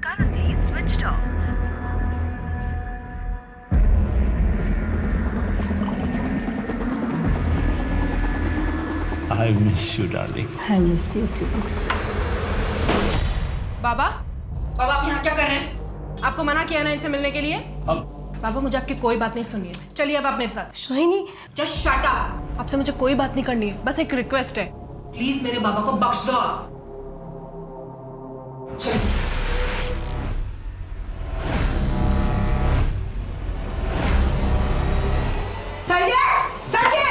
currently switched off. I miss you, darling. I miss you too. बाबा, बाबा आप यहाँ क्या कर रहे हैं? आपको मना किया ना इनसे मिलने के लिए? बाबा मुझे आपकी कोई बात नहीं सुननी है। चलिए अब आप मेरे साथ। सोहिनी, जस्ट शट अप। आपसे मुझे कोई बात नहीं करनी है, बस एक रिक्वेस्ट है, प्लीज मेरे बाबा को बख्श दो आप। चलिए। संजय, संजय!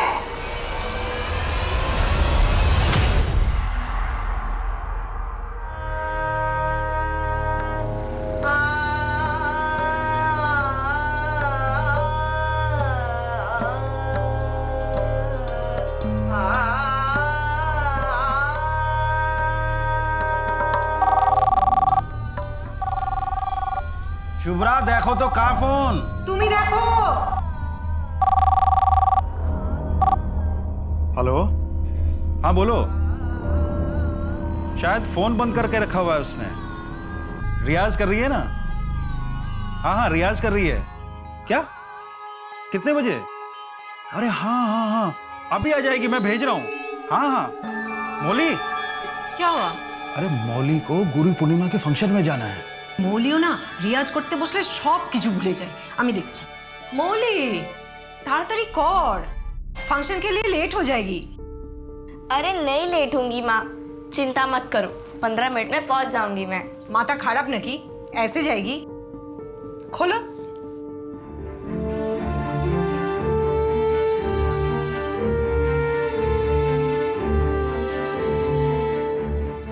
शुभ्रा देखो तो कहाँ फोन। तुम ही देखो। हेलो, हाँ बोलो। शायद फोन बंद करके रखा हुआ है उसने। रियाज कर रही है ना? हाँ हाँ रियाज कर रही है। क्या? कितने बजे? अरे हाँ हाँ हाँ अभी आ जाएगी, मैं भेज रहा हूँ। हाँ हाँ मौली। क्या हुआ? अरे मौली को गुरु पूर्णिमा के फंक्शन में जाना है। মৌলিও না রিয়াজ করতে বসলে সব কিছু ভুলে যায়, আমি দেখছি। মৌলি তাড়াতাড়ি কর, फंक्शन के लिए लेट हो जाएगी। अरे नहीं लेट होंगी माँ, चिंता मत करो, 15 मिनट में पहुंच जाऊंगी मैं। माता खराब न की, ऐसे जाएगी। खोलो।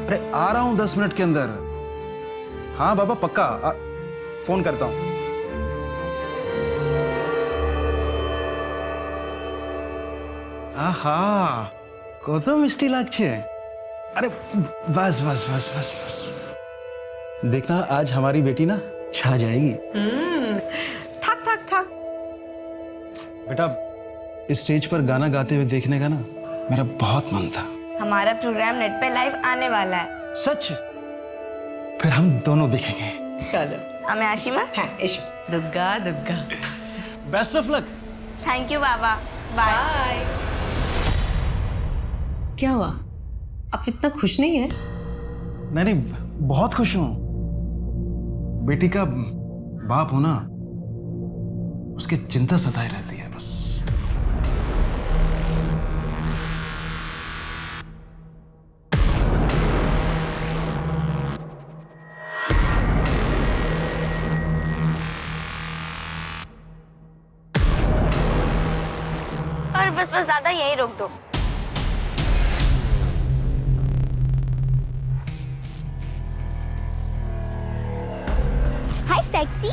अरे आ रहा हूँ 10 मिनट के अंदर। हाँ बाबा पक्का फोन करता हूँ। आहा কত মিষ্টি লাগছে। अरे बस बस बस बस बस देखना आज हमारी बेटी ना छा जाएगी। थक थक थक। बेटा इस स्टेज पर गाना गाते हुए देखने का ना मेरा बहुत मन था। हमारा प्रोग्राम नेट पे लाइव आने वाला है। सच? फिर हम दोनों देखेंगे। चलो। हमें आशिमा। हाँ Ishu. Dugga Dugga. Best of luck. Thank you बाबा। बाय। क्या हुआ? आप इतना खुश नहीं है? नहीं नहीं बहुत खुश हूँ। बेटी का बाप होना उसकी चिंता सताए रहती है बस। और बस बस दादा यहीं रोक दो। हाय सेक्सी।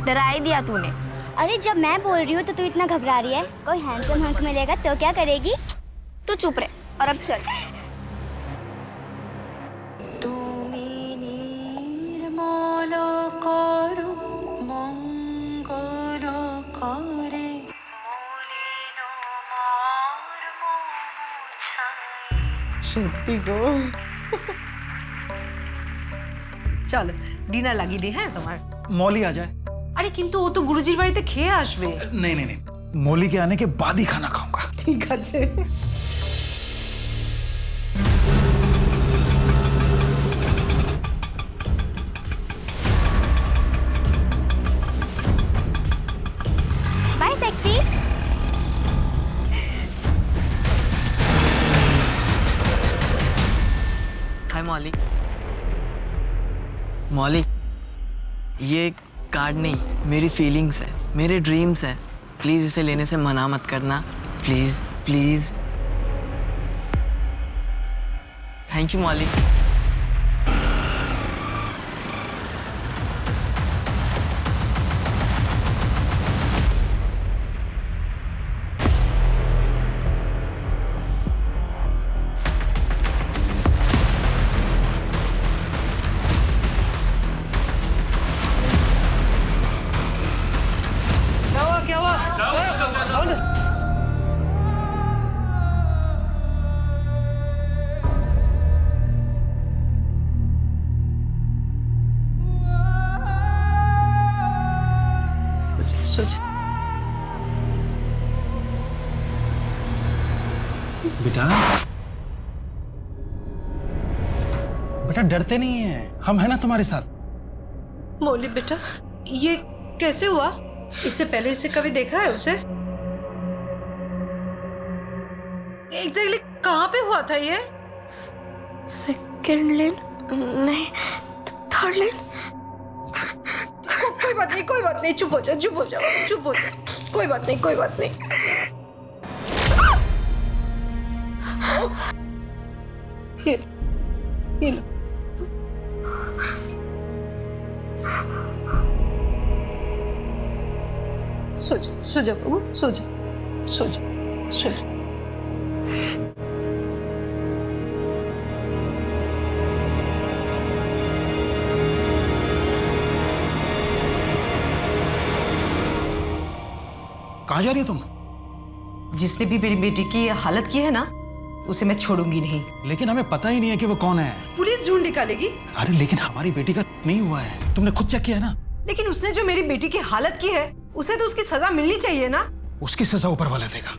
डरा ही दिया तूने। अरे जब मैं बोल रही हूँ तो तू इतना घबरा रही है। कोई हैंडसम हंक मिलेगा तो क्या करेगी? तू चुप रहे और अब चल। সত্যি গো। চলো ডিনার লাগিয়ে দিই। হ্যাঁ তোমার मौली आ जाए। আরে কিন্তু ও তো গুরুজির বাড়িতে খেয়ে আসবে। नहीं नहीं नहीं मौली के आने के बाद ही खाना खाऊंगा। ঠিক আছে। Bye sexy. हाय मौली। मौली ये कार्ड नहीं, मेरी फीलिंग्स है, मेरे ड्रीम्स हैं। प्लीज इसे लेने से मना मत करना, प्लीज प्लीज। थैंक यू मौली। सो जा। बेटा बेटा डरते नहीं है, हम है ना तुम्हारे साथ। मौली बेटा, ये कैसे हुआ? इससे पहले इसे कभी देखा है उसे? एग्जैक्टली कहाँ पे हुआ था ये? सेकंड लेन नहीं, थर्ड लेन। कोई बात नहीं, कोई बात नहीं, चुप हो जा, चुप हो जा, चुप हो जा, कोई बात नहीं, कोई बात नहीं। ये सो जा, सो जा बाबू, सो जा, सो जा, सो जा। कहाँ जा रही हो तुम? जिसने भी मेरी बेटी की ये हालत की है ना, उसे मैं छोड़ूंगी नहीं। लेकिन हमें पता ही नहीं है कि वो कौन है। पुलिस ढूंढ निकालेगी। अरे लेकिन हमारी बेटी का नहीं हुआ है, तुमने खुद चेक किया है ना? लेकिन उसने जो मेरी बेटी की हालत की है, उसे तो उसकी सजा मिलनी चाहिए ना। उसकी सजा ऊपर वाला देगा।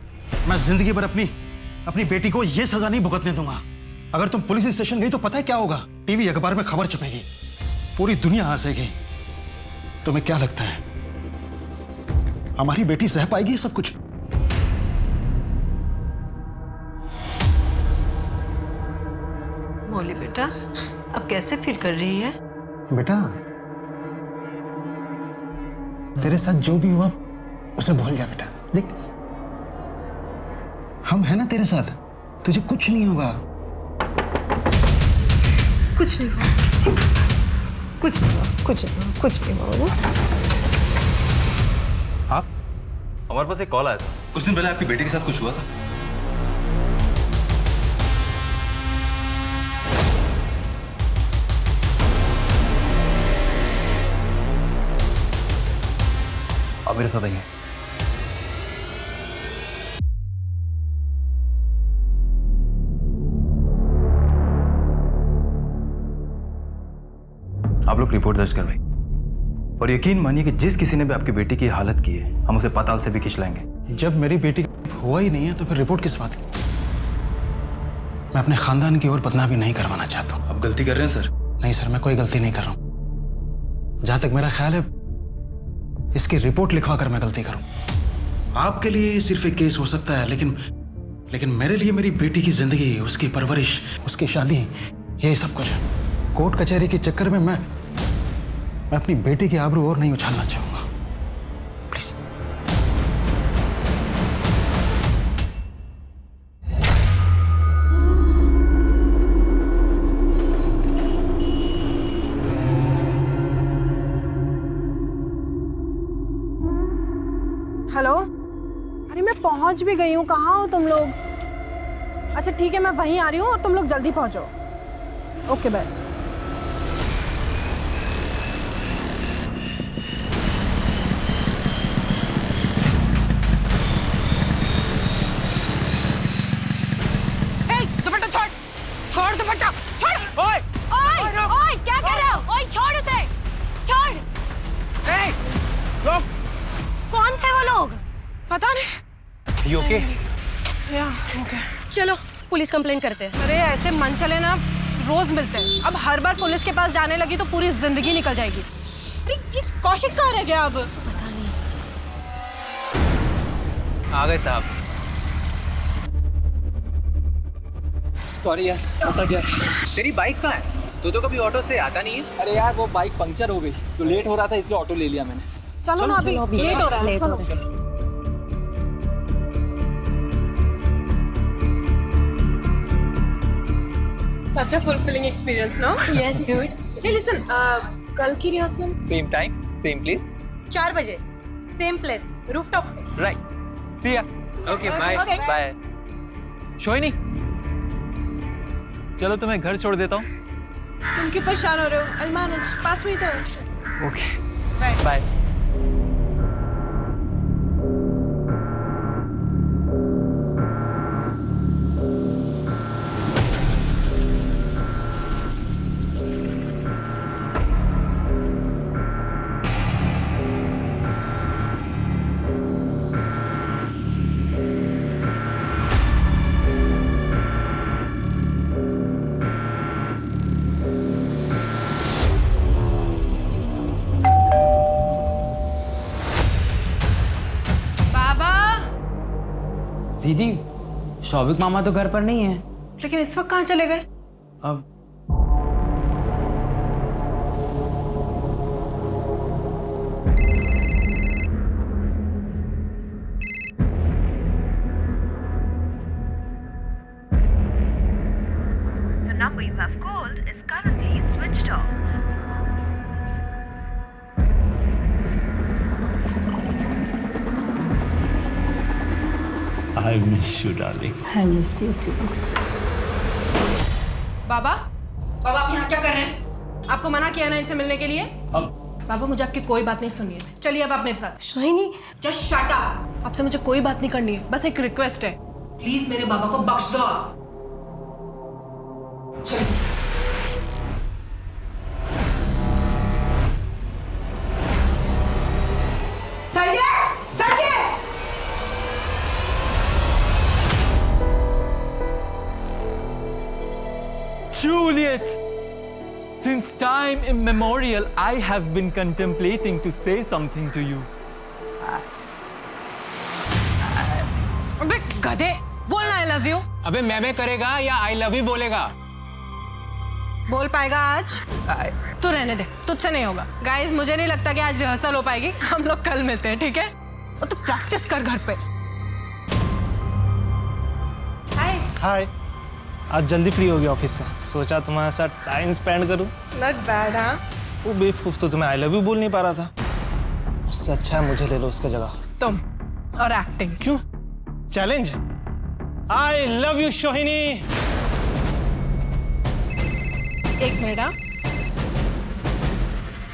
मैं जिंदगी भर अपनी बेटी को ये सजा नहीं भुगतने दूंगा। अगर तुम पुलिस स्टेशन गई तो पता है क्या होगा? टीवी अखबार में खबर छपेगी, पूरी दुनिया हंसेगी। तुम्हें क्या लगता है हमारी बेटी सह पाएगी ये सब कुछ? मौली बेटा, अब कैसे फील कर रही है? बेटा तेरे साथ जो भी हुआ उसे भूल जा बेटा। देख हम है ना तेरे साथ, तुझे कुछ नहीं होगा। कुछ नहीं हुआ, कुछ नहीं हुआ, कुछ नहीं हुआ, कुछ नहीं हुआ। आप? हमारे पास एक कॉल आया था, कुछ दिन पहले आपकी बेटी के साथ कुछ हुआ था। आप मेरे साथ आइए। आप लोग रिपोर्ट दर्ज करवाइए और यकीन मानिए कि जिस किसी ने भी आपकी बेटी की हालत की है, हम उसे पाताल से भी खींच लाएंगे। जब मेरी बेटी हुआ ही नहीं है तो फिर रिपोर्ट किस बात की? मैं अपने खानदान की ओर बदनामी नहीं करवाना चाहता हूँ। आप गलती कर रहे हैं सर। नहीं सर, मैं कोई गलती नहीं कर रहा हूँ। जहां तक मेरा ख्याल है इसकी रिपोर्ट लिखवा कर मैं गलती करूं। आपके लिए सिर्फ एक केस हो सकता है, लेकिन मेरे लिए मेरी बेटी की जिंदगी, उसकी परवरिश, उसकी शादी, यही सब कुछ है। कोर्ट कचहरी के चक्कर में मैं अपनी बेटी की आबरू और नहीं उछालना चाहूंगा। प्लीज। हेलो, अरे मैं पहुंच भी गई हूँ। कहाँ हो तुम लोग? अच्छा ठीक है, मैं वहीं आ रही हूँ और तुम लोग जल्दी पहुंचो। Okay bye. दुपट्टा छोड़, छोड़ दुपट्टा, छोड़। ओए ओए क्या कर रहे हो? ओए छोड़ उसे, छोड़। लोग कौन थे वो लोग? पता नहीं। You okay? या ओके। चलो पुलिस कंप्लेंट करते हैं। अरे ऐसे मन चले ना, रोज मिलते हैं। अब हर बार पुलिस के पास जाने लगी तो पूरी जिंदगी निकल जाएगी। अरे ये कौशिक कहाँ रह गया अब? पता नहीं। आ गए साहब। सॉरी यार, फंसा गया। तेरी बाइक कहाँ है? तू तो कभी ऑटो से आता नहीं है। अरे यार वो बाइक पंक्चर हो गई तो लेट हो रहा था, इसलिए ऑटो ले लिया मैंने। चलो ना, अभी लेट हो रहा है। चलो। Such a fulfilling experience, no? Yes, dude. Hey, listen. कल की rehearsal same time same place 4 बजे, same place, rooftop. Right. See ya. Okay bye bye. शोइनी, चलो तुम्हें घर छोड़ देता हूँ। तुम क्यों परेशान हो रहे हो? I'll manage. पास में ही तो है। Okay Bye. बाय। दीदी शौविक मामा तो घर पर नहीं है। लेकिन इस वक्त कहाँ चले गए? अब The number you have called is currently switched off. I miss you, darling. I miss you too. बाबा बाबा आप यहाँ क्या कर रहे हैं? आपको मना किया ना इनसे मिलने के लिए? बाबा मुझे आपकी कोई बात नहीं सुननी है, चलिए अब आप मेरे साथ। सोहिनी जस्ट शट अप। आपसे मुझे कोई बात नहीं करनी है, बस एक रिक्वेस्ट है, प्लीज मेरे बाबा को बख्श दो आप। चलिए। Sanjay Sanjay Juliet! Since time immemorial, I have been contemplating to say something to you. अबे गधे, बोलना आई लव यू। अबे मैं करेगा या आई लव यू बोलेगा? बोल पाएगा आज? तू रहने दे, तुझसे नहीं होगा। गाइस मुझे नहीं लगता कि आज रिहर्सल हो पाएगी, हम लोग कल मिलते हैं, ठीक है? और तू प्रैक्टिस कर घर पे। हाय। हाय, आज जल्दी फ्री हो गया ऑफिस से, सोचा तुम्हारे साथ टाइम स्पेंड करूं। नॉट बैड हाँ। वो बेवकूफ तो तुम्हें आई लव यू बोल नहीं पा रहा था, उससे अच्छा है मुझे ले लो उसका जगह। तुम और एक्टिंग। क्यों? चैलेंज। आई लव यू सोहिनी। एक मिनट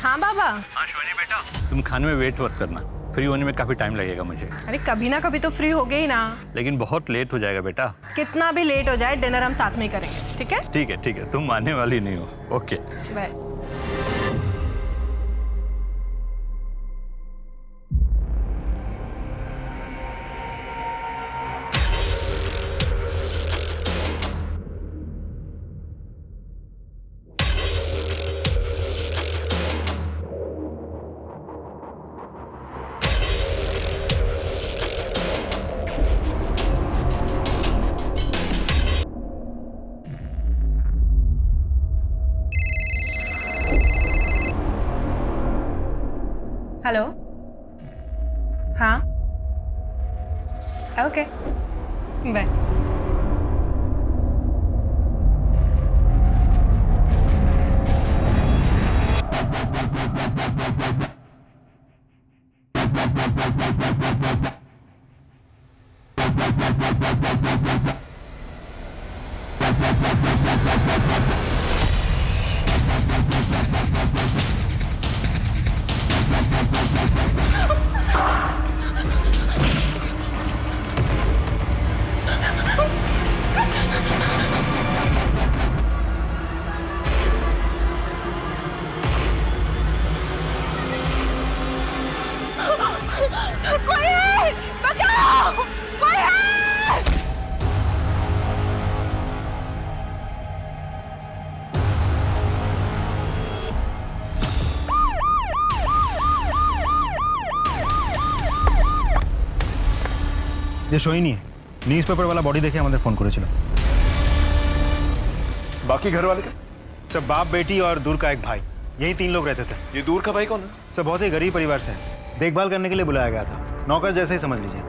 हाँ बाबा। हाँ शोनी बेटा, तुम खाने में वेट मत करना, फ्री होने में काफी टाइम लगेगा मुझे। अरे कभी ना कभी तो फ्री हो गई ना। लेकिन बहुत लेट हो जाएगा बेटा। कितना भी लेट हो जाए डिनर हम साथ में ही करेंगे, ठीक है? ठीक है, तुम मानने वाली नहीं हो। Okay bye. हेलो हाँ ओके बाय। कोई है! बचाओ! कोई है! ये सोहिनी है, न्यूज पेपर वाला बॉडी देखे हमारे फोन करेছিল। बाकी घर वाले का? सब बाप बेटी और दूर का एक भाई, यही 3 लोग रहते थे। ये दूर का भाई कौन है? सब बहुत ही गरीब परिवार से है, देखभाल करने के लिए बुलाया गया था, नौकर जैसे ही समझ लीजिए।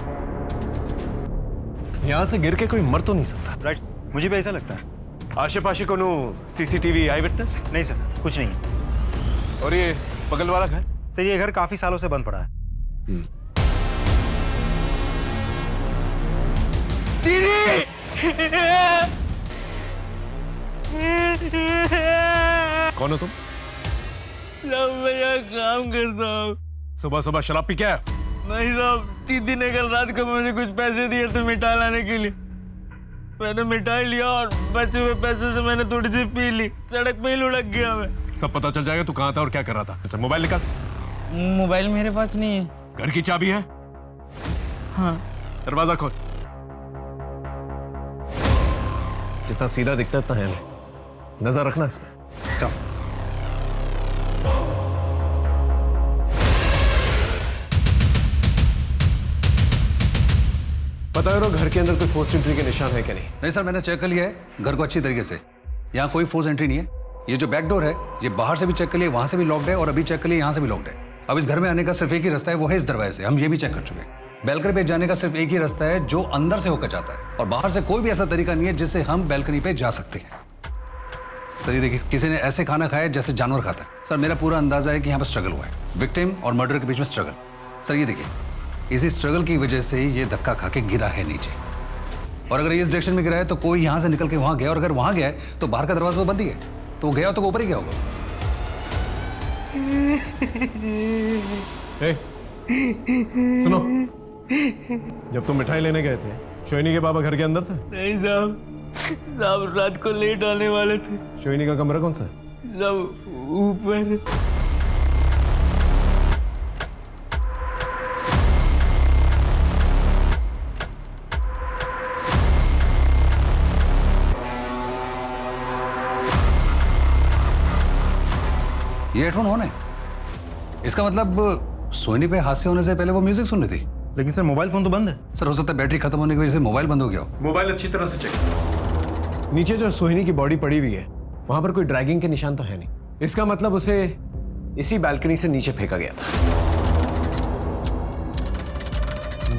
यहाँ से गिर के कोई मर तो नहीं सकता। राइट, मुझे भी ऐसा लगता है। आशे पाशे को सीसीटीवी आई विटनेस? नहीं सर, कुछ नहीं है। और ये बगल वाला घर? सर ये घर काफी सालों से बंद पड़ा है। कौन हो तुम? भैया काम करता हूँ। सुबह सुबह शराब पी क्या? नहीं साहब, दीदी ने कल रात को मुझे कुछ पैसे दिए थे मिठाई लाने के लिए। मैंने मिठाई लिया और बचे हुए पैसे से मैंने थोड़ी सी पी ली, सड़क पे ही लुढ़क गया मैं। सब पता चल जाएगा तू कहाँ था और क्या कर रहा था। अच्छा मोबाइल निकाल। मोबाइल मेरे पास नहीं है। घर की चाबी है? हाँ। दरवाजा खोल। जितना सीधा दिखता है इतना है नहीं, नजर रखना इसमें। सब पता करो घर के अंदर कोई फोर्स एंट्री के निशान है क्या नहीं? नहीं सर, मैंने चेक कर लिया है घर को अच्छी तरीके से। यहाँ कोई फोर्स एंट्री नहीं है। ये जो बैक डोर है ये बाहर से भी चेक कर लिया, वहां से भी लॉक्ड है, और अभी चेक कर लिया यहाँ से भी लॉक्ड है। अब इस घर में आने का सिर्फ एक ही रास्ता है, वो है इस दरवाजे से। हम ये भी चेक कर चुके हैं। बैल्कनी पे जाने का सिर्फ एक ही रास्ता है जो अंदर से होकर जाता है, और बाहर से कोई भी ऐसा तरीका नहीं है जिससे हम बैल्कनी पे जा सकते हैं। सर ये देखिए, किसी ने ऐसे खाना खाया जैसे जानवर खाता है। सर मेरा पूरा अंदाजा है कि यहाँ पर स्ट्रगल हुआ है, विक्टिम और मर्डर के बीच में स्ट्रगल। सर ये देखिए, इसी स्ट्रगल की वजह से ये धक्का खा के गिरा है नीचे, और अगर ये इस डायरेक्शन में गिरा है तो कोई यहाँ से निकल के वहाँ गया, और अगर वहाँ गया है तो बाहर का दरवाजा तो बंद ही है, तो गया तो ऊपर ही गया होगा। सुनो, जब तुम मिठाई लेने गए थे शोहिनी के पापा घर के अंदर थे? नहीं साहब रात को लेट आने वाले थे। शोहिनी का कमरा कौन सा है? साहब ऊपर। ये हेडफोन ऑन है, इसका मतलब सोनी पे हादसे होने से पहले वो म्यूजिक सुन रही थी। लेकिन सर मोबाइल फोन तो बंद है। सर हो सकता है बैटरी खत्म होने की वजह से मोबाइल बंद हो गया हो। मोबाइल अच्छी तरह से चेक। नीचे जो सोहिनी की बॉडी पड़ी हुई है वहां पर कोई ड्रैगिंग के निशान तो है नहीं। इसका मतलब उसे इसी बालकनी से नीचे फेंका गया था।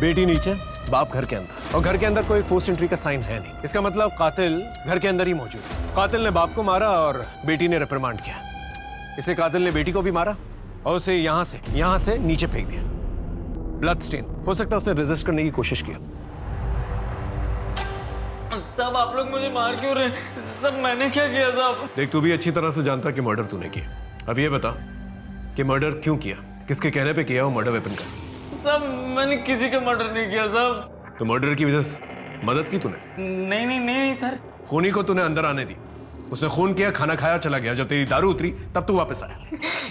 बेटी नीचे, बाप घर के अंदर, और घर के अंदर कोई फोर्स एंट्री का साइन है नहीं। इसका मतलब कातिल घर के अंदर ही मौजूद है। कातिल ने बाप को मारा और बेटी ने रिप्रिमांड किया। इसे कातिल ने बेटी को भी मारा और उसे यहां से नीचे फेंक दिया। ब्लड स्टेन, हो सकता है उसे रेजिस्ट करने की कोशिश किया। साहब आप लोग मुझे मार क्यों रहे? सब मैंने क्या किया साहब? देख, तू भी अच्छी तरह से जानता कि मर्डर तूने किया। अब ये बता कि मर्डर क्यों किया, किसके कहने पे किया वो मर्डर वेपन का? साहब मैंने किसी का मर्डर नहीं किया साहब। तो मर्डर की वजह से मदद की तूने? नहीं सर। खूनी को तूने अंदर आने दी, उसने खून किया, खाना खाया, चला गया। जब तेरी दारू उतरी तब तू वापस आया।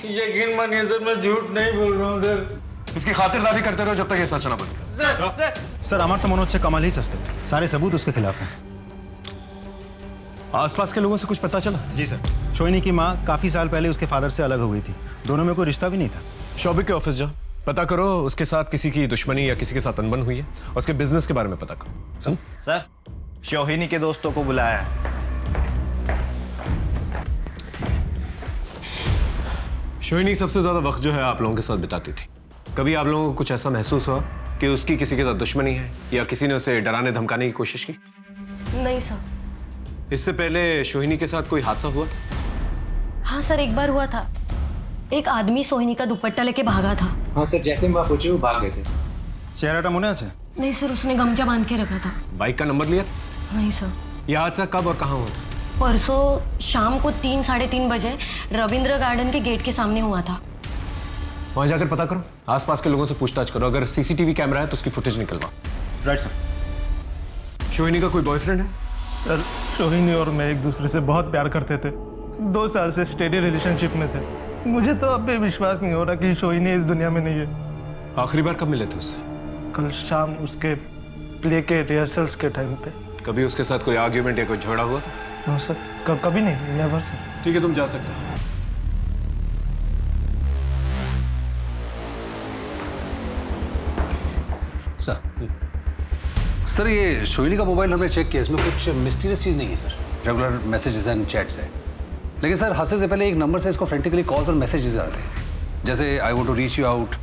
यकीन मानिए सर, मैं झूठ नहीं बोल रहा हूँ सर। इसकी खातिरदारी करते रहो जब तक ये सच ना बने। सर हमारा तो मनोज से कमाल ही सस्पेक्ट, सारे सबूत उसके खिलाफ हैं। आसपास के लोगों से कुछ पता चला? जी सर, शोहिनी की माँ काफी साल पहले उसके फादर से अलग हो गई थी। दोनों में कोई रिश्ता भी नहीं था। शौबिक के ऑफिस जाओ, पता करो उसके साथ किसी की दुश्मनी या किसी के साथ अनबन हुई है, और उसके बिजनेस के बारे में पता करो। सर शोहिनी के दोस्तों को बुलाया है। शोहिनी सबसे ज्यादा वक्त जो है आप लोगों के साथ बिताती थी। कभी आप लोगों को कुछ ऐसा महसूस हुआ कि उसकी किसी के साथ दुश्मनी है या किसी ने उसे डराने धमकाने की कोशिश की? नहीं सर। इससे पहले शोहिनी के साथ कोई हादसा हुआ था? हाँ सर, एक बार हुआ था। एक आदमी सोहिनी का दुपट्टा लेके भागा था। हाँ सर, जैसे हम वहाँ पहुंचे वो भाग गए थे। चेहरा टमुना से? नहीं सर, उसने गमछा बांध के रखा था। बाइक का नंबर लिया था? नहीं सर। यह हादसा कब और कहाँ हुआ था? परसों शाम को 3 साढ़े 3 बजे रविंद्र गार्डन के गेट के सामने हुआ था। वहां जाकर पता करो, आसपास के लोगों से पूछताछ करो। अगर सीसीटीवी कैमरा है तो उसकी फुटेज निकलवाओ। Right sir. शोहिनी का कोई बॉयफ्रेंड है? सर शोहिनी और मैं एक दूसरे से बहुत प्यार करते थे। 2 साल से स्टेडी रिलेशनशिप में थे। मुझे तो अब भी विश्वास नहीं हो रहा कि शोहिनी इस दुनिया में नहीं है। आखिरी बार कब मिले थे उससे? कल शाम उसके प्ले के रिहर्सल्स के टाइम पे। कभी उसके साथ कोई आर्ग्यूमेंट या कोई झगड़ा हुआ था? नो सर, कभी नहीं, नेवर सर। ठीक है, तुम जा सकते हो। सर ये शोहिनी का मोबाइल नंबर चेक किया, इसमें कुछ मिस्टीरियस चीज़ नहीं है sir. Regular messages and chats है। लेकिन सर हादसे से पहले एक नंबर से इसको फ्रेंटिकली कॉल्स और मैसेजेस आ रहे थे, जैसे I want to reach you out,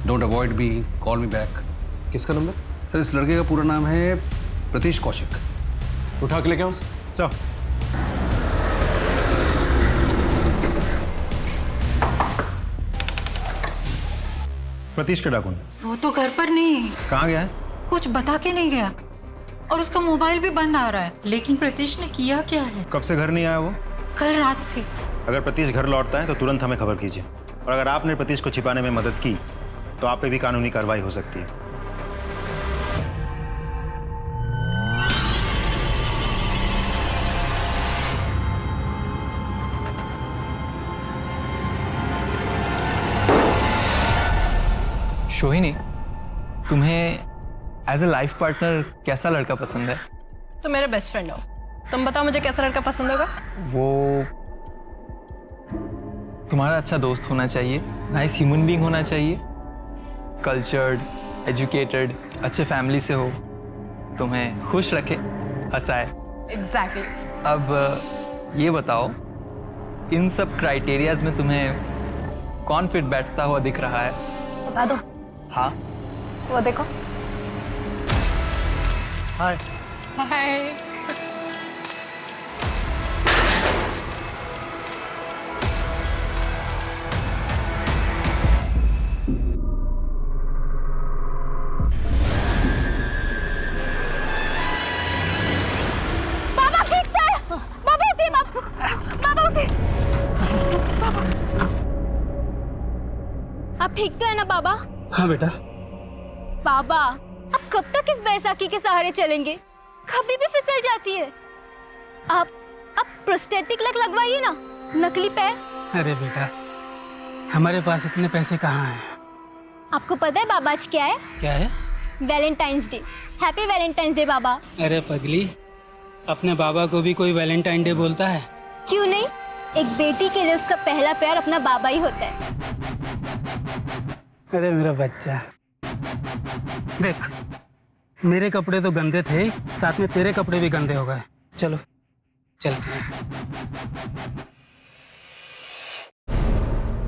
don't avoid me, call me back. किसका नंबर? सर इस लड़के का पूरा नाम है प्रतीश कौशिक। उठा के लेके आओ उसे। चलो। प्रतीश के डाकू? वो तो घर पर नहीं है। कहाँ गया है? कुछ बता के नहीं गया, और उसका मोबाइल भी बंद आ रहा है। लेकिन प्रतीश ने किया क्या है? कब से घर नहीं आया वो? कल रात से। अगर प्रतीश घर लौटता है तो तुरंत हमें खबर कीजिए, और अगर आपने प्रतीश को छिपाने में मदद की तो आप पे भी कानूनी कार्रवाई हो सकती है। शोहिनी, तुम्हें एज ए लाइफ पार्टनर कैसा लड़का पसंद है? तो मेरे बेस्ट फ्रेंड हो, तुम बताओ मुझे कैसा लड़का पसंद होगा? वो तुम्हारा अच्छा दोस्त होना चाहिए, नाइस ह्यूमन बीइंग होना चाहिए, कल्चर्ड, एजुकेटेड, अच्छे फैमिली से हो, तुम्हें खुश रखे, हंसाए। एग्जैक्टली। अब ये बताओ, इन सब क्राइटेरियाज में तुम्हें कौन फिट बैठता हुआ दिख रहा है? बता दो। हाँ, वो देखो। हाय। हाय। बाबा फेंकते हैं। बाबा उठिए, बाबा उठिए। आप ठीक तो है ना बाबा? हाँ बेटा। बाबा आप कब तक इस बैसाखी के सहारे चलेंगे? कभी भी फिसल जाती है। आप प्रोस्थेटिक लेग लगवाइए ना, नकली पैर। अरे बेटा, हमारे पास इतने पैसे कहाँ हैं? आपको पता है बाबा आज क्या है? क्या है? Valentine's day. Happy Valentine's day बाबा। अरे पगली, अपने बाबा को भी कोई वैलेंटाइन डे बोलता है? क्यों नहीं, एक बेटी के लिए उसका पहला प्यार अपना बाबा ही होता है। अरे मेरा बच्चा, देख मेरे कपड़े तो गंदे थे ही, साथ में तेरे कपड़े भी गंदे हो गए। चलो चलते हैं।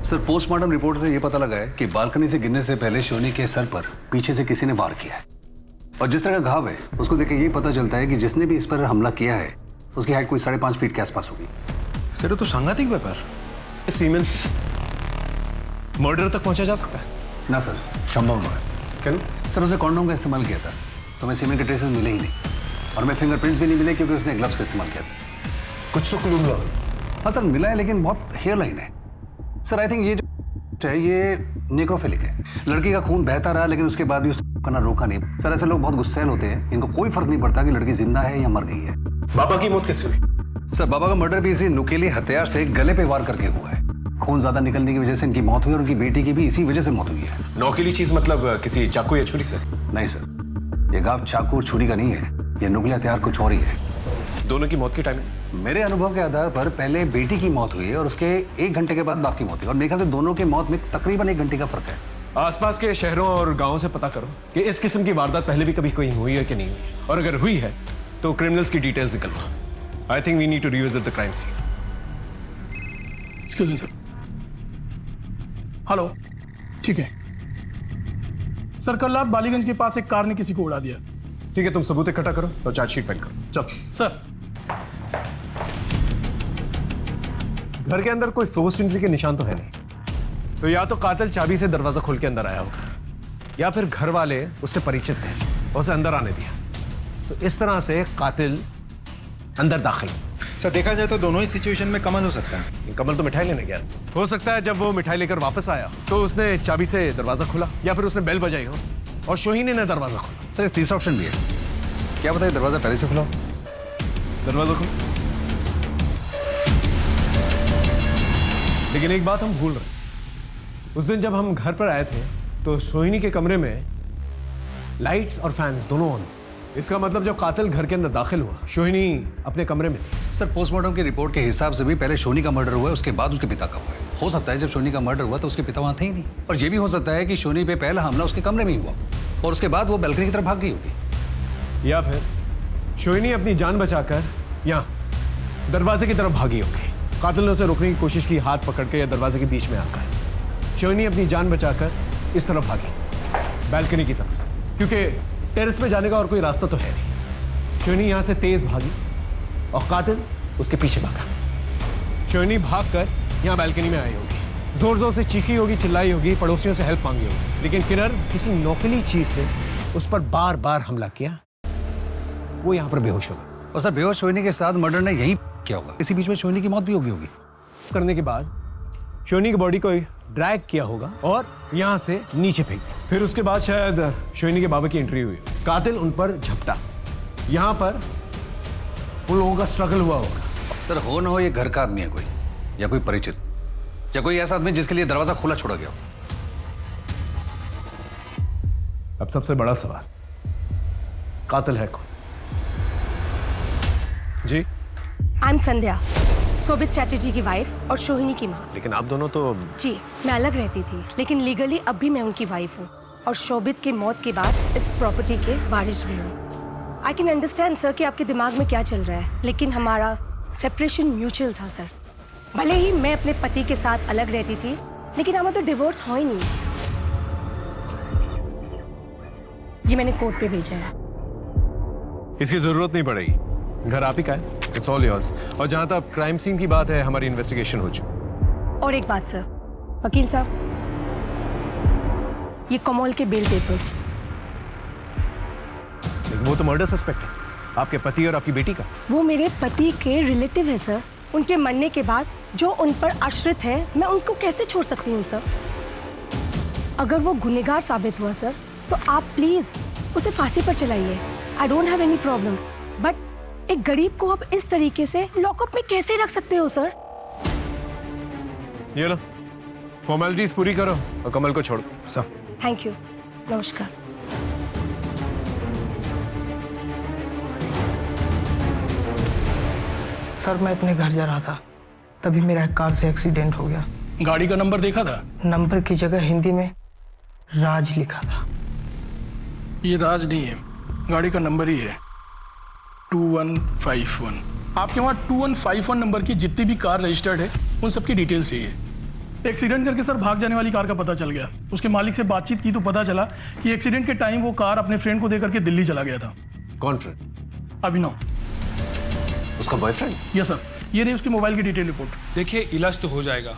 सर, पोस्टमार्टम रिपोर्ट से यह पता लगा है कि बालकनी से गिरने से पहले शोनी के सर पर पीछे से किसी ने वार किया है, और जिस तरह का घाव है उसको देख के यही पता चलता है कि जिसने भी इस पर हमला किया है उसकी हाइट कोई 5.5 फीट के आसपास होगी। सर, तो सांघातिक व्यापार। सीमेंस मर्डर तक पहुंचा जा सकता है? ना सर, संभव नहीं है। क्यों? सर, उसने कॉन्डोम का इस्तेमाल किया था, तो हमें सीमेंट के ट्रेसेस मिले ही नहीं, और हमें फिंगरप्रिंट्स भी नहीं मिले क्योंकि उसने ग्लव्स का इस्तेमाल किया था। कुछ तो क्लू मिला? हाँ सर, मिला है, लेकिन बहुत हेयर लाइन है। सर, आई थिंक ये जो है ये नेक्रोफिलिक है। लड़की का खून बहता रहा लेकिन उसके बाद भी उसने करना रोका नहीं। सर, ऐसे लोग बहुत गुस्सैल होते हैं, इनको कोई फर्क नहीं पड़ता कि लड़की जिंदा है या मर गई है। बाबा की मौत कैसे हुई? सर, बाबा का मर्डर भी इसी नुकीले हथियार से गले पे वार करके हुआ है। खून ज्यादा निकलने की वजह से इनकी मौत हुई, और उनकी बेटी की भी इसी वजह से मौत हुई है। नौकीली चीज मतलब किसी चाकू या छुरी से? नहीं सर, ये घाव चाकू और छुरी का नहीं है, ये नुकीले हथियार कुछ और ही है। दोनों की मौत की टाइमिंग? मेरे अनुभव के आधार पर पहले बेटी की मौत हुई है और उसके 1 घंटे के बाद बाप की मौत हुई, और मेरे ख्याल से दोनों के मौत में तकरीबन 1 घंटे का फर्क है। आसपास के शहरों और गांवों से पता करो कि इस किस्म की वारदात पहले भी कभी कोई हुई है कि नहीं हुई, और अगर हुई है तो क्रिमिनल्स की डिटेल्स निकलवाओ। I think we need to revisit the crime scene. Excuse me sir. Hello, ठीक है सर। कल रात बालीगंज के पास एक कार ने किसी को उड़ा दिया। ठीक है, तुम सबूत इकट्ठा करो और चार्जशीट फाइल करो। चल सर। घर के अंदर कोई फोर्स्ड एंट्री के निशान तो है नहीं, तो या तो कातिल चाबी से दरवाजा खोल के अंदर आया होगा, या फिर घर वाले उससे परिचित थे और उसे अंदर आने दिया। तो इस तरह से कातिल अंदर दाखिल। सर, देखा जाए तो दोनों ही सिचुएशन में कमल हो सकता है। कमल तो मिठाई लेने गया, हो सकता है जब वो मिठाई लेकर वापस आया तो उसने चाबी से दरवाजा खोला, या फिर उसने बेल बजाई हो और सोहिनी ने दरवाजा खोला। सर, एक तीसरा ऑप्शन भी है। क्या बताइए, दरवाजा पहले से खुला हो? दरवाजा खुला, लेकिन एक बात हम भूल रहे। उस दिन जब हम घर पर आए थे तो सोहिनी के कमरे में लाइट्स और फैंस दोनों ऑन। इसका मतलब जब कातिल घर के अंदर दाखिल हुआ, सोहिनी अपने कमरे में थी। सर, पोस्टमार्टम की रिपोर्ट के हिसाब से भी पहले सोनी का मर्डर हुआ है, उसके बाद उसके पिता का हुआ है। हो सकता है जब सोनी का मर्डर हुआ तो उसके पिता वहां थे ही नहीं, और ये भी हो सकता है कि सोनी पे पहला हमला उसके कमरे में ही हुआ और उसके बाद वो बैल्कनी की तरफ भाग गई होगी। या फिर सोहिनी अपनी जान बचाकर यहाँ दरवाजे की तरफ भागी होगी। कातिल ने उसे रोकने की कोशिश की, हाथ पकड़ के या दरवाजे के बीच में आकर। सोहिनी अपनी जान बचाकर इस तरफ भागी, बैल्कनी की तरफ, क्योंकि टेरेस पे जाने का और कोई रास्ता तो है नहीं। सोहिनी यहाँ से तेज भागी और कातिल उसके पीछे भागा। सोहिनी भागकर यहाँ बैल्कनी में आई होगी, जोर जोर से चीखी होगी, चिल्लाई होगी, पड़ोसियों से हेल्प मांगी होगी, लेकिन किन्नर किसी नौकीली चीज से उस पर बार बार हमला किया। वो यहाँ पर बेहोश होगा, और सर, बेहोश सोनी के साथ मर्डर ने यही किया होगा। इसी बीच में सोनी की मौत भी होगी। करने के बाद सोनी की बॉडी को ड्रैग किया होगा और यहाँ से नीचे फेंक दिया। फिर उसके बाद शायद सोनी के बाबा की एंट्री हुई, कातिल उन पर झपटा, यहाँ पर उन लोगों का स्ट्रगल हुआ होगा। सर, हो ना हो ये घर का आदमी है कोई, या कोई परिचित, या कोई ऐसा आदमी जिसके लिए दरवाजा खुला छोड़ा गया हो। अब सबसे बड़ा सवाल, कातिल है कौन? जी, आई एम संध्या, शोभित चैटर्जी की वाइफ और सोहिनी की माँ। लेकिन आप दोनों तो... जी, मैं अलग रहती थी, लेकिन लीगली अब भी मैं उनकी वाइफ हूँ और शोभित की मौत के बाद इस प्रॉपर्टी के वारिस भी हूँ। आई कैन अंडरस्टैंड सर कि आपके दिमाग में क्या चल रहा है, लेकिन हमारा सेपरेशन म्यूचुअल था सर। भले ही मैं अपने पति के साथ अलग रहती थी, लेकिन हमारा तो डिवोर्स हो ही नहीं। ये मैंने कोर्ट पे भेजा है। इसकी जरूरत नहीं पड़ेगी, घर आप ही का है, इट्स ऑल योर्स। और जहां तक क्राइम सीन की बात है, हमारी इन्वेस्टिगेशन हो चुकी। और एक बात सर, वकील साहब, ये कमल के बेल पेपर्स। वो तो मर्डर सस्पेक्ट है, आपके पति और आपकी बेटी का। वो मेरे पति के रिलेटिव है सर। उनके मरने के बाद जो उन पर आश्रित है, मैं उनको कैसे छोड़ सकती हूँ सर? अगर वो गुनहगार साबित हुआ सर, तो आप प्लीज उसे फांसी पर चलाइए। I don't have any problem, but एक गरीब को आप इस तरीके से लॉकअप में कैसे रख सकते हो सर? ये लो, फॉर्मेलिटीज पूरी करो और कमल को छोड़ दो। सर थैंक यू, नमस्कार। सर मैं अपने घर जा रहा था, तभी मेरा कार से एक्सीडेंट हो गया। गाड़ी का नंबर देखा था? नंबर की जगह हिंदी में राज लिखा था। ये राज नहीं है, गाड़ी का नंबर ही है 2151। आपके वहाँ 2151 नंबर की जितनी भी कार रजिस्टर्ड है, उन सबकी डिटेल्स चाहिए। एक्सीडेंट करके सर भाग जाने वाली कार का पता चल गया। उसके मालिक से बातचीत की तो पता चला कि एक्सीडेंट के टाइम वो कार अपने फ्रेंड को देकर के दिल्ली चला गया था। कौन फ्रेंड? अभिनव। उसका बॉयफ्रेंड? यस सर, ये रही उसकी मोबाइल की डिटेल रिपोर्ट। देखिए, इलाज तो हो जाएगा,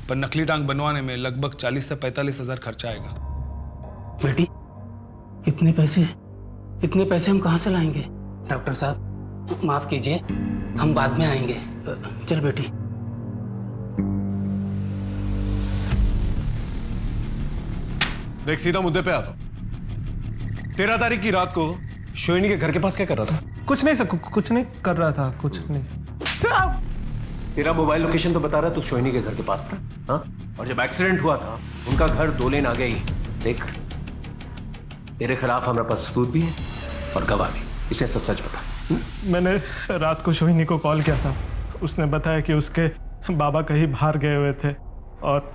पर नकली टांग बनवाने में लगभग 40 से 45 हजार खर्चा आएगा। बेटी, इतने पैसे हम कहाँ से लाएंगे? डॉक्टर साहब माफ कीजिए, हम बाद में आएंगे। चल बेटी। देख, सीधा मुद्दे पे आता हूं। 13 तारीख की रात को शोहिनी के घर के पास क्या कर रहा था? कुछ नहीं सर, कुछ नहीं कर रहा था, कुछ नहीं। तेरा मोबाइल लोकेशन तो बता रहा है तू शोहिनी के घर के पास था, हाँ? और जब एक्सीडेंट हुआ था, उनका घर 2 लेन आगे ही। देख, तेरे खिलाफ हमारे पास सबूत भी है और गवाह भी। इसे सच सच बता। मैंने रात को शोहिनी को कॉल किया था। उसने बताया कि उसके बाबा कहीं बाहर गए हुए थे और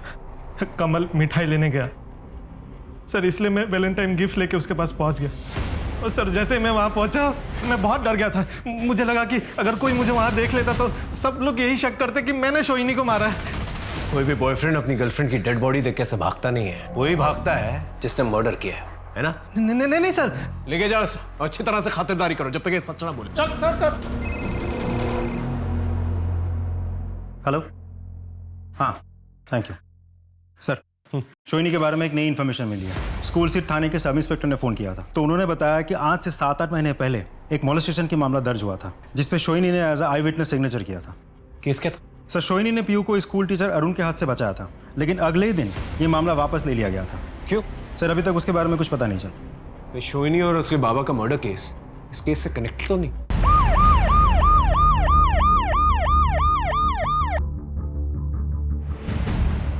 कमल मिठाई लेने गया सर, इसलिए मैं वैलेंटाइन गिफ्ट लेके उसके पास पहुंच गया। और सर जैसे मैं वहाँ पहुंचा, मैं बहुत डर गया था। मुझे लगा कि अगर कोई मुझे वहाँ देख लेता तो सब लोग यही शक करते कि मैंने शोहिनी को मारा है। कोई भी बॉयफ्रेंड अपनी गर्लफ्रेंड की डेड बॉडी देख के ऐसे भागता नहीं है। वही भागता है जिसने मर्डर किया है ना? नहीं सर। लेके जाओ और अच्छी तरह से खातिरदारी करो जब तक ये सच ना बोले। सर। हेलो। हाँ, थैंक यू सर। शोहिनी के बारे में एक नई इन्फॉर्मेशन मिली है। स्कूल स्थित थाने के सब इंस्पेक्टर ने फोन किया था, तो उन्होंने बताया कि आज से 7-8 महीने पहले एक मोलेस्टेशन की मामला दर्ज हुआ था, जिसपे शोहिनी ने एज आई विटनेस सिग्नेचर किया था। केस क्या था? सर, शोहिनी ने पीयू को स्कूल टीचर अरुण के हाथ से बचाया था, लेकिन अगले ही दिन ये मामला वापस ले लिया गया था। क्यों? सर, अभी तक उसके बारे में कुछ पता नहीं चला। शोहिनी और उसके बाबा का मर्डर केस इस केस से कनेक्ट तो नहीं?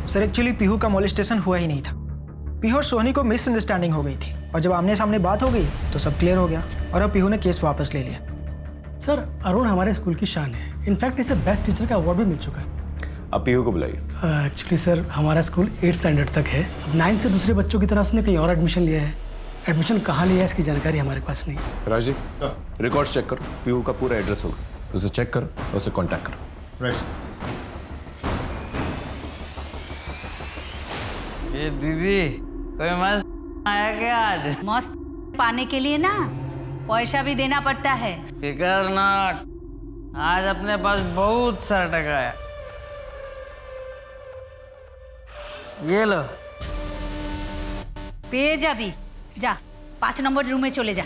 सर एक्चुअली पीहू का मोलेस्टेशन हुआ ही नहीं था। पीहू और सोहनी को मिसअंडरस्टैंडिंग हो गई थी, और जब आमने सामने बात हो गई तो सब क्लियर हो गया, और अब पीहू ने केस वापस ले लिया। सर अरुण हमारे स्कूल की शान है। इनफैक्ट इसे बेस्ट टीचर का अवार्ड भी मिल चुका है। अब पीहू को बुलाइए। एक्चुअली सर हमारा स्कूल 8th स्टैंडर्ड तक है। अब 9th से दूसरे बच्चों की तरह उसने कहीं और एडमिशन लिया है। एडमिशन कहाँ लिया है इसकी जानकारी हमारे पास नहीं। राजी, रिकॉर्ड्स चेक करो, पीहू का पूरा एड्रेस होगा, उसे चेक करो और उसे कॉन्टैक्ट करो। राइट। ये दीदी, कोई मस्त आया क्या आज? मस्त पाने के लिए ना पैसा भी देना पड़ता है। फिकर नॉट, आज अपने पास बहुत सारा टका है। ये लो। पे जा भी जा, 5 नंबर रूम में चले जा।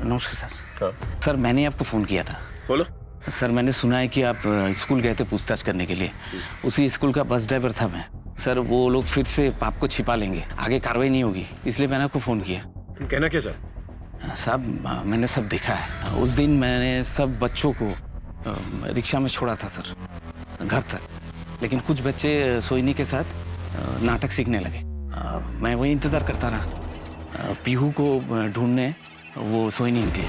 नमस्कार सर। सर मैंने आपको फ़ोन किया था। बोलो। सर मैंने सुना है कि आप स्कूल गए थे पूछताछ करने के लिए। उसी स्कूल का बस ड्राइवर था मैं। सर वो लोग फिर से आपको छिपा लेंगे, आगे कार्रवाई नहीं होगी, इसलिए मैंने आपको फ़ोन किया। तुम कहना क्या चाहते? साहब मैंने सब देखा है। उस दिन मैंने सब बच्चों को रिक्शा में छोड़ा था सर, घर तक, लेकिन कुछ बच्चे सोहिनी के साथ नाटक सीखने लगे। मैं वही इंतज़ार करता रहा। पीहू को ढूंढने वो सोहिनी निकली।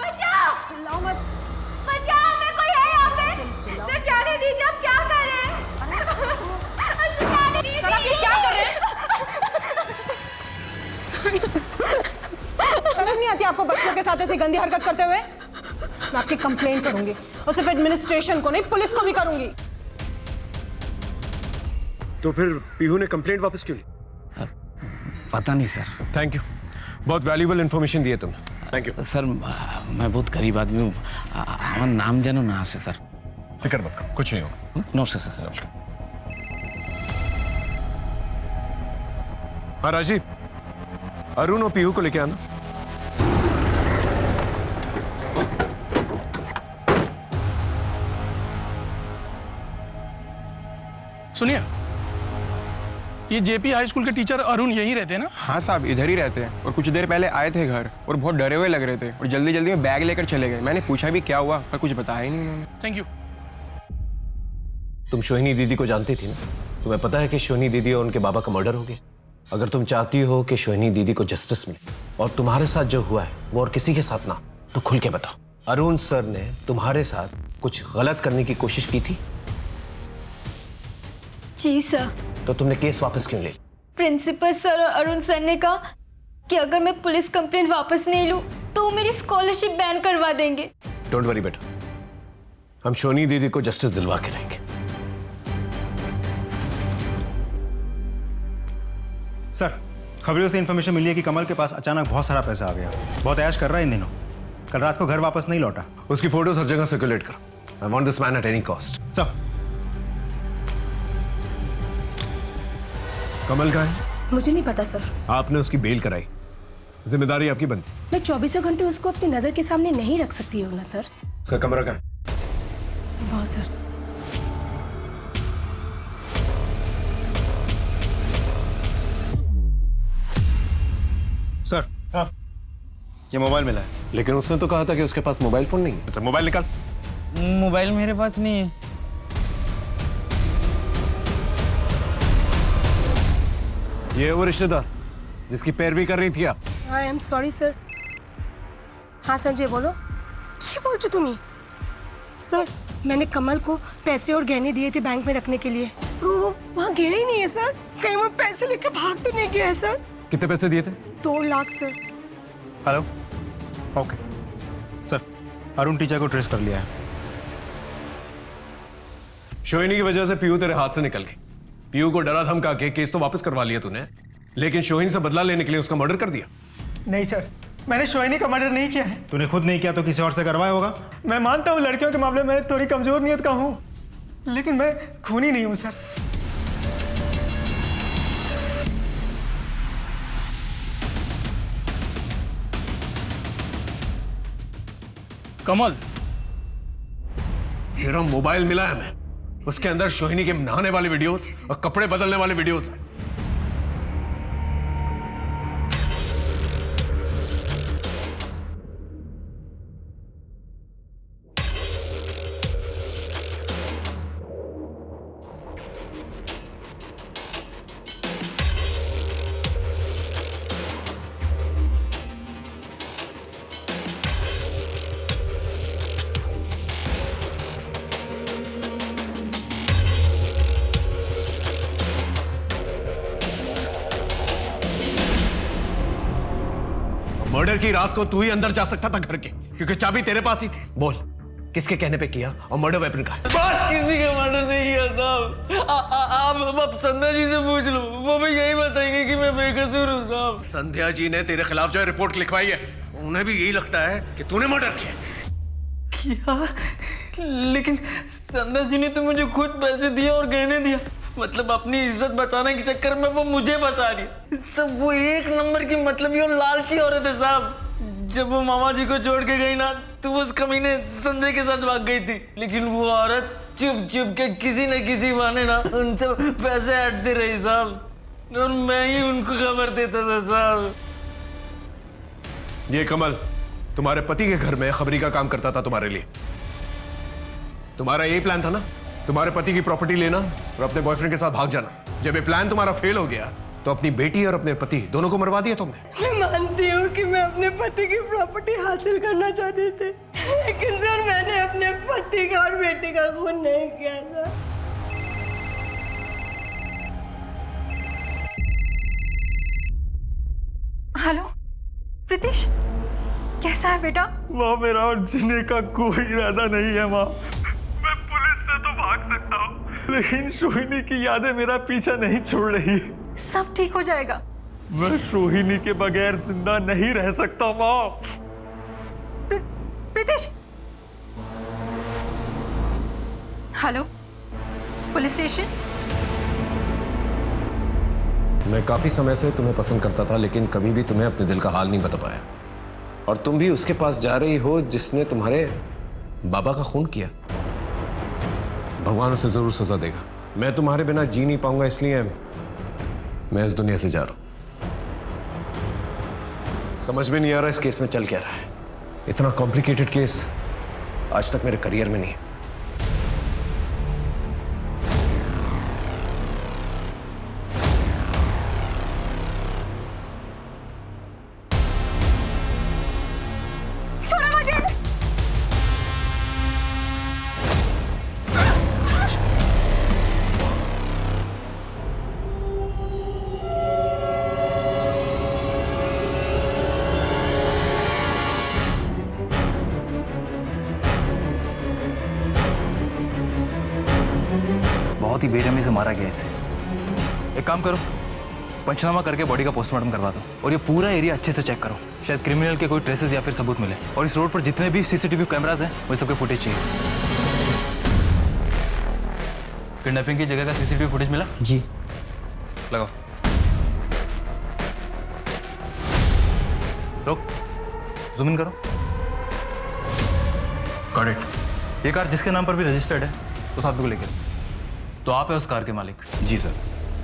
बचाओ! चिल्लाओ मत। बचाओ, हमें कोई है यहाँ पे। सर जाने दीजिए, नहीं आती आपको बच्चों के साथ ऐसी गंदी हरकत करते हुए? मैं आपकी कंप्लेंट करूंगी और सिर्फ एडमिनिस्ट्रेशन को नहीं, पुलिस को भी करूंगी। तो फिर पीहू ने कंप्लेंट वापस क्यों ली? पता नहीं सर। थैंक यू, बहुत वैल्यूएबल इन्फॉर्मेशन दिए तुम। Thank you sir. मैं बहुत गरीब आदमी हूँ, हमारा नाम जानो ना से सर। फिक्र मत करो, कुछ नहीं होगा। नमस्कार सर। नमस्कार। हाँ राजीव, अरुण और पीहू को लेके आना। सुनिए, ये जेपी हाई स्कूल के टीचर अरुण यहीं रहते हैं ना? हाँ साहब, इधर ही रहते हैं और कुछ देर पहले आए थे घर और बहुत डरे हुए लग रहे थे और जल्दी जल्दी में बैग लेकर चले गए। मैंने पूछा भी क्या हुआ, पर कुछ बताया ही नहीं उन्होंने। Thank you. तुम सोहिनी दीदी को जानती थी ना? तुम्हें पता है कि सोहिनी दीदी और उनके बाबा का मर्डर हो गया। अगर तुम चाहती हो कि सोहिनी दीदी को जस्टिस मिले और तुम्हारे साथ जो हुआ है वो और किसी के साथ ना, तो खुल के बताओ। अरुण सर ने तुम्हारे साथ कुछ गलत करने की कोशिश की थी? जी सर। तो तुमने केस वापस क्यों ले? प्रिंसिपल सर और अरुण सर ने कहा कि अगर मैं पुलिस कंप्लेंट वापस नहीं लूं तो वो मेरी स्कॉलरशिप बैन करवा देंगे। डोंट वरी बेटा, हम सोहिनी दीदी को जस्टिस दिलवा के रहेंगे। सर, खबरों से इन्फॉर्मेशन मिली है कि कमल के पास अचानक बहुत सारा पैसा आ गया। बहुत ऐश कर रहा है इन दिनों। कल रात को घर वापस नहीं लौटा। उसकी फोटोज हर जगह सर्कुलेट करो। I want this man at any cost. Sir. Kamal का है? मुझे नहीं पता सर। आपने उसकी बेल कराई, जिम्मेदारी आपकी बनती। मैं 24 घंटे उसको अपनी नजर के सामने नहीं रख सकती हूँ ना सर। उसका कमरा कहाँ है? बहुत सर। सर, हाँ, ये मोबाइल मिला है। लेकिन उसने तो कहा था कि उसके पास मोबाइल फोन नहीं है। अच्छा, मोबाइल निकाल। मोबाइल मेरे पास नहीं है। ये वो रिश्तेदार जिसकी पैरवी कर रही थी आप? I am sorry sir. हाँ संजय बोलो। क्या बोलছো তুমি? सर, मैंने कमल को पैसे और गहने दिए थे बैंक में रखने के लिए। वो वहाँ गया ही नहीं है सर। कहीं वो पैसे लेकर भाग तो नहीं गया है सर? कितने पैसे दिए थे? 2 lakh sir. Hello, okay sir, Arun teacher को ट्रेस कर लिया है। सोहिनी की वजह से पीयू तेरे हाथ से निकल गई। पीयू को डरा धमका के केस तो वापस करवा लिया तूने, लेकिन सोहिनी से बदला लेने के लिए उसका मर्डर कर दिया। नहीं सर, मैंने सोहिनी का मर्डर नहीं किया है। तूने खुद नहीं किया तो किसी और से करवाया होगा। मैं मानता हूँ लड़कियों के मामले में थोड़ी कमजोर नियत का हूँ, लेकिन मैं खूनी नहीं हूँ सर। कमल, तेरा मोबाइल मिला है हमें, उसके अंदर सोहिनी के नहाने वाले वीडियोस और कपड़े बदलने वाले वीडियोस हैं। मर्डर की रात को तू ही अंदर जा सकता था घर के, क्योंकि चाबी तेरे पास ही थी। बोल, किसके कहने पे किया और मर्डर वेपन का है? किसी का मर्डर नहीं किया साहब। आप संध्या जी से पूछ लो, वो भी यही बताएंगे कि मैं बेकसूर हूँ साहब। संध्या जी ने तेरे खिलाफ जो रिपोर्ट लिखवाई है, उन्हें भी यही लगता है कि तूने मर्डर किया। लेकिन संध्या जी ने तो मुझे खुद पैसे दिए और गहने दिया, मतलब अपनी इज्जत बचाने के चक्कर में वो मुझे बचा रही। सब वो एक नंबर की मतलब ये लालची औरत है साहब। जब वो मामा जी को छोड़ के गई ना, तो वो उस कमीने संजय के साथ भाग गई थी, लेकिन वो औरत चुप चुप के किसी न किसी बहाने ना उनसे पैसे हटती रही साहब, और मैं ही उनको खबर देता था साहब। ये कमल तुम्हारे पति के घर में खबरी का काम करता था तुम्हारे लिए। तुम्हारा यही प्लान था ना, तुम्हारे पति की प्रॉपर्टी लेना और अपने बॉयफ्रेंड के साथ भाग जाना। जब ये प्लान तुम्हारा फेल हो गया तो अपनी बेटी और अपने पति दोनों को मरवा दिया तुमने। मैं मानती हूँ कि मैं अपने पति की प्रॉपर्टी हासिल करना चाहती थी, लेकिन सर मैंने अपने पति का और बेटी का खून नहीं किया था। हेलो प्रीतिश, कैसा है बेटा? माँ मेरा और जीने का कोई इरादा नहीं है माँ। मैं पुलिस से तो भाग सकता हूँ, लेकिन सोहिनी की यादें मेरा पीछा नहीं छोड़ रही। सब ठीक हो जाएगा। मैं सोहिनी के बगैर जिंदा नहीं रह सकता माँ। Pritish, hello, police station. मैं काफी समय से तुम्हें पसंद करता था, लेकिन कभी भी तुम्हें अपने दिल का हाल नहीं बता पाया। और तुम भी उसके पास जा रही हो जिसने तुम्हारे बाबा का खून किया। भगवान उसे जरूर सजा देगा। मैं तुम्हारे बिना जी नहीं पाऊंगा, इसलिए मैं इस दुनिया से जा रहा हूं। समझ में नहीं आ रहा इस केस में चल क्या रहा है। इतना कॉम्प्लिकेटेड केस आज तक मेरे करियर में नहीं है। बहुत ही बेरहमी से मारा गया इसे। एक काम करो, पंचनामा करके बॉडी का पोस्टमार्टम करवा दो और ये पूरा एरिया अच्छे से चेक करो। शायद क्रिमिनल के कोई ट्रेसेस या फिर सबूत मिले। और इस रोड पर जितने भी सीसीटीवी कैमरास हैं वो सबके फुटेज चाहिए। किडनैपिंग की जगह का सीसीटीवी फुटेज मिला? जी। लगाओ। रोक, जूम इन करो। Got it. ये कार जिसके नाम पर भी रजिस्टर्ड है उस आदमी को लेकर। तो आप है उस कार के मालिक? जी सर।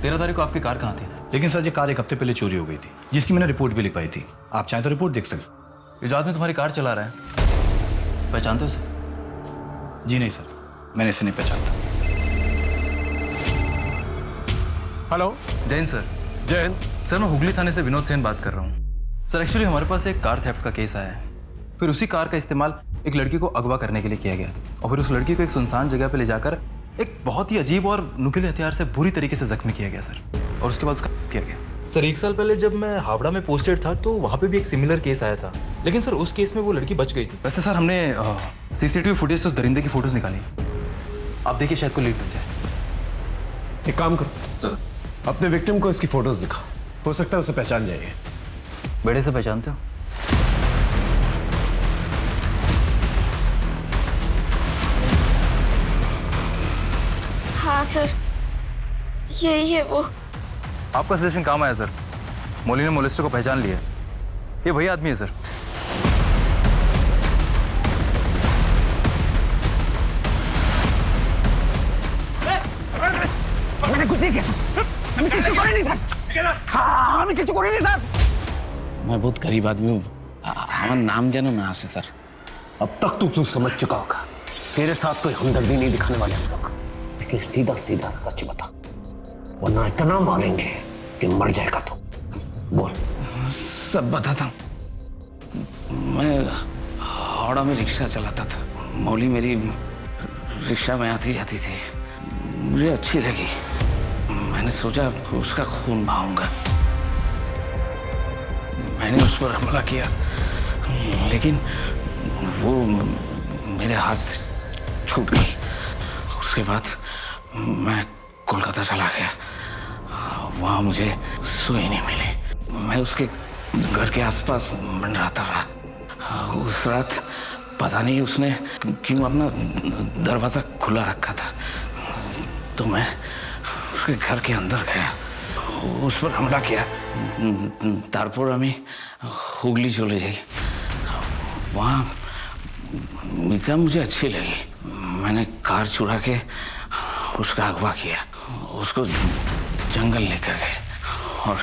13 तारीख को आपकी कार कहाँ थी? लेकिन सर ये कार एक हफ्ते पहले चोरी हो गई थी, जिसकी मैंने रिपोर्ट भी लिखवाई थी। आप चाहें तो रिपोर्ट देख सकते। ये जो आदमी तुम्हारी कार चला रहा है, पहचानते हो उसे? जी नहीं सर, मैंने इसे नहीं पहचानता। Hello. Jain sir. Jain sir, मैं हुगली थाने से विनोद सेन बात कर रहा हूँ। सर एक्चुअली हमारे पास एक कार थेफ्ट का केस आया है। फिर उसी कार का इस्तेमाल एक लड़की को अगवा करने के लिए किया गया और फिर उस लड़की को एक सुनसान जगह पे ले जाकर एक बहुत ही अजीब और नुकीले हथियार से बुरी तरीके से जख्मी किया गया सर। और उसके बाद उसका किया गया। सर 1 साल पहले जब मैं हावड़ा में पोस्टेड था तो वहाँ पे भी एक सिमिलर केस आया था, लेकिन सर उस केस में वो लड़की बच गई थी। वैसे सर हमने सीसीटीवी फुटेज से उस दरिंदे की फोटोज निकाली। आप देखिए, शायद कोई लीड बन जाए। एक काम करो सर, अपने विक्टिम को इसकी फोटोज दिखाओ, हो सकता है उसे पहचान जाएंगे। बेड़े से पहचानते हो? हाँ सर, यही है वो। आपका सजेशन काम आया सर। मौली ने मोलिस्टर को पहचान लिया। ये वही आदमी है सर। मैं बहुत गरीब आदमी हूँ, हमारा नाम जानो ना से सर। अब तक तू समझ चुका होगा, तेरे साथ कोई हमदर्दी नहीं दिखाने वाले हम लोग, इसलिए सीधा सीधा सच बता, वरना इतना मारेंगे कि मर जाएगा तू। बोल। सब बताता हूँ। मैं हावड़ा में रिक्शा चलाता था। मौली मेरी रिक्शा में आती जाती थी, मुझे अच्छी लगी। मैंने सोचा उसका खून बहाऊंगा। मैंने उस पर हमला किया, लेकिन वो मेरे हाथ से छूट गई। उसके बाद मैं कोलकाता चला गया। वहाँ मुझे सोहिनी मिली। मैं उसके घर के आसपास मंडराता रहा। उस रात पता नहीं उसने क्यों अपना दरवाज़ा खुला रखा था, तो मैं उसके घर के अंदर गया, उस पर हमला किया। तारपुर আমি हुगली चले जाई। वहाँ मीता मुझे अच्छी लगी। मैंने कार चुरा के उसका अगवा किया, उसको जंगल लेकर गए और